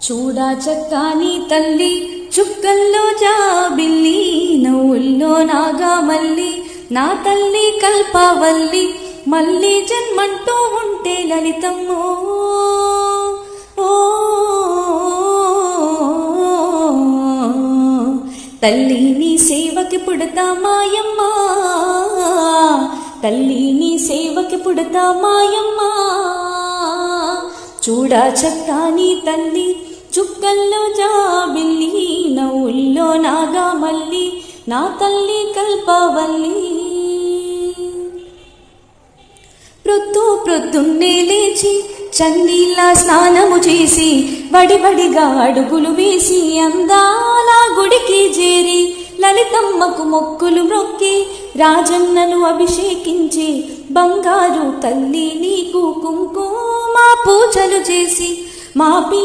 చూడా చక్కాని తల్లి చుక్కల్లో జాబిల్లి నవ్వుల్లో నాగా మల్లి నా తల్లి కల్పవల్లి మళ్ళీ జన్మంటూ ఉంటే లలితమ్మో ఓ తల్లి నీ సేవకి పుడతా మాయమ్మ తల్లి నీ సేవకి పుడతా మాయమ్మ చూడా చక్కాని తల్లి చుక్కల్లో జాబిల్లి నవ్వుల్లో నాగా మల్లి నా తల్లి కల్పవల్లి ప్రొద్దున్నే లేచి చన్నీళ్ళ స్నానము చేసి వడివడిగా అడుగులు వేసి అందాల గుడికి చేరి లలితమ్మకు మొక్కులు మొక్కి రాజన్నను అభిషేకించి బంగారు తల్లి నీకు కుంకుమ పూజలు చేసి మా పిల్ల